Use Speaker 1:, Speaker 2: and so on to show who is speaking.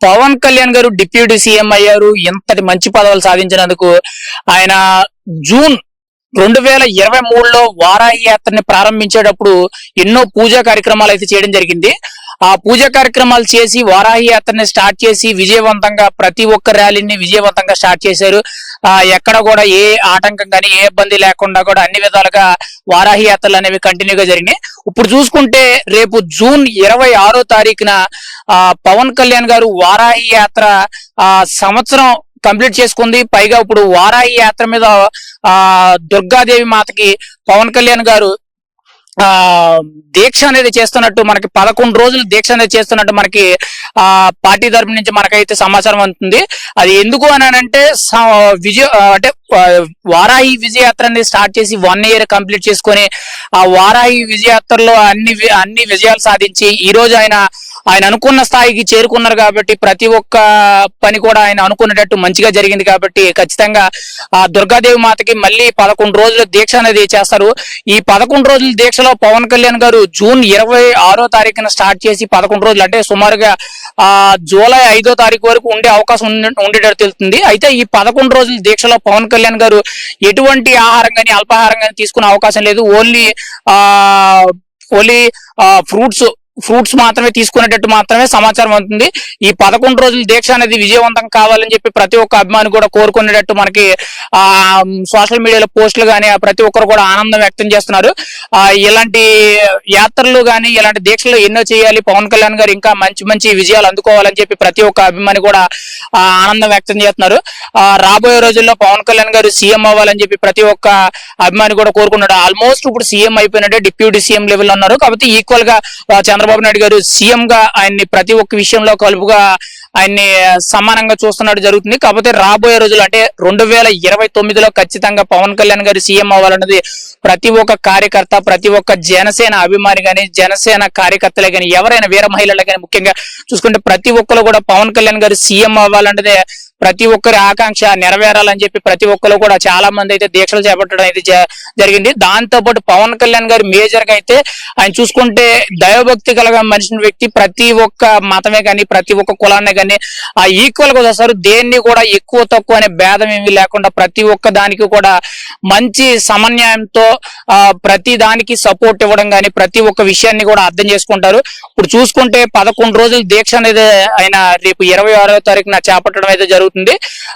Speaker 1: పవన్ కళ్యాణ్ గారు deputy CM అయ్యారు. ఎంతటి మంచి పదవులు సాధించినందుకు ఆయన జూన్ 2023లో వారాహి యాత్రని ప్రారంభించేటప్పుడు ఎన్నో పూజా కార్యక్రమాలు అయితే చేయడం జరిగింది. ఆ పూజా కార్యక్రమాలు చేసి వారాహి యాత్రని స్టార్ట్ చేసి విజయవంతంగా ప్రతి ఒక్క ర్యాలీని విజయవంతంగా స్టార్ట్ చేశారు. ఎక్కడ కూడా ఏ ఆటంకం కానీ ఏ ఇబ్బంది లేకుండా కూడా అన్ని విధాలుగా వారాహి యాత్రలు అనేవి కంటిన్యూగా జరిగినాయి. ఇప్పుడు చూసుకుంటే రేపు జూన్ 26వ తారీఖున పవన్ కళ్యాణ్ గారు వారాహి యాత్ర సంవత్సరం కంప్లీట్ చేసుకుంది. పైగా ఇప్పుడు వారాహి యాత్ర మీద దుర్గాదేవి మాతకి పవన్ కళ్యాణ్ గారు దీక్ష అనేది చేస్తున్నట్టు మనకి 11 రోజులు దీక్ష అనేది చేస్తున్నట్టు మనకి పార్టీ తరపు నుంచి మనకైతే సమాచారం అందుతుంది. అది ఎందుకు అని అంటే అంటే వారాహి విజయయాత్ర అనేది స్టార్ట్ చేసి 1 year కంప్లీట్ చేసుకొని ఆ వారాహి విజయయాత్రలో అన్ని విజయాలు సాధించి ఈ రోజు ఆయన అనుకున్న స్థాయికి చేరుకున్నారు. కాబట్టి ప్రతి ఒక్క పని కూడా ఆయన అనుకున్నట్టు మంచిగా జరిగింది. కాబట్టి ఖచ్చితంగా ఆ దుర్గాదేవి మాతకి మళ్ళీ 11 రోజుల దీక్ష అనేది చేస్తారు. ఈ 11 రోజుల దీక్షలో పవన్ కళ్యాణ్ గారు జూన్ 26వ తారీఖున స్టార్ట్ చేసి 11 రోజులు అంటే సుమారుగా జూలై 5వ తారీఖు వరకు ఉండే అవకాశం ఉండేటట్టు తెలుస్తుంది. అయితే ఈ 11 రోజుల దీక్షలో పవన్ కళ్యాణ్ గారు ఎటువంటి ఆహారం కానీ అల్పాహారం కానీ తీసుకునే అవకాశం లేదు. ఓన్లీ ఫ్రూట్స్ మాత్రమే తీసుకునేటట్టు మాత్రమే సమాచారం అవుతుంది. ఈ 11 రోజుల దీక్ష అనేది విజయవంతం కావాలని చెప్పి ప్రతి ఒక్క అభిమాని కూడా కోరుకునేటట్టు మనకి సోషల్ మీడియాలో పోస్టులు కానీ ప్రతి ఒక్కరు కూడా ఆనందం వ్యక్తం చేస్తున్నారు. ఇలాంటి యాత్రలు కానీ ఇలాంటి దీక్షలు ఎన్నో చేయాలి, పవన్ కళ్యాణ్ గారు ఇంకా మంచి మంచి విజయాలు అందుకోవాలని చెప్పి ప్రతి ఒక్క అభిమాని కూడా ఆనందం వ్యక్తం చేస్తున్నారు. రాబోయే రోజుల్లో పవన్ కళ్యాణ్ గారు సీఎం అవ్వాలని చెప్పి ప్రతి ఒక్క అభిమాని కూడా కోరుకున్నాడు. ఆల్మోస్ట్ ఇప్పుడు సీఎం అయిపోయినట్టే, డిప్యూటీ సీఎం లెవెల్ ఉన్నారు. కాబట్టి ఈక్వల్ గా చంద్రబాబు నాయుడు గారు సీఎం గా ఆయన్ని ప్రతి ఒక్క విషయంలో కలుపుగా ఆయన్ని సమానంగా చూస్తున్నట్టు జరుగుతుంది. కాకపోతే రాబోయే రోజులు అంటే 2029లో ఖచ్చితంగా పవన్ కళ్యాణ్ గారు సీఎం అవ్వాలన్నది ప్రతి ఒక్క కార్యకర్త, ప్రతి ఒక్క జనసేన అభిమాని గాని, జనసేన కార్యకర్తలే కానీ, ఎవరైనా వీర మహిళలు కానీ ముఖ్యంగా చూసుకుంటే ప్రతి ఒక్కరు కూడా పవన్ కళ్యాణ్ గారు సీఎం అవ్వాలన్నదే ప్రతి ఒక్కరి ఆకాంక్ష నెరవేరాలని చెప్పి ప్రతి ఒక్కరు కూడా చాలా మంది అయితే దీక్షలు చేపట్టడం అయితే జరిగింది. దాంతో పాటు పవన్ కళ్యాణ్ గారు మేజర్ గా అయితే ఆయన చూసుకుంటే దైవభక్తి కలగా మనిషిన వ్యక్తి. ప్రతి ఒక్క మతమే కానీ ప్రతి ఒక్క కులాన్ని కానీ ఈక్వల్ గా వస్తారు. దేన్ని కూడా ఎక్కువ తక్కువ అనే భేదం ఏమీ లేకుండా ప్రతి ఒక్క దానికి కూడా మంచి సమన్వయంతో ప్రతి దానికి సపోర్ట్ ఇవ్వడం కానీ ప్రతి ఒక్క విషయాన్ని కూడా అర్థం చేసుకుంటారు. ఇప్పుడు చూసుకుంటే 11 రోజుల దీక్ష అనేది ఆయన రేపు 26వ తారీఖున చేపట్టడం అయితే జరుగుతుంది.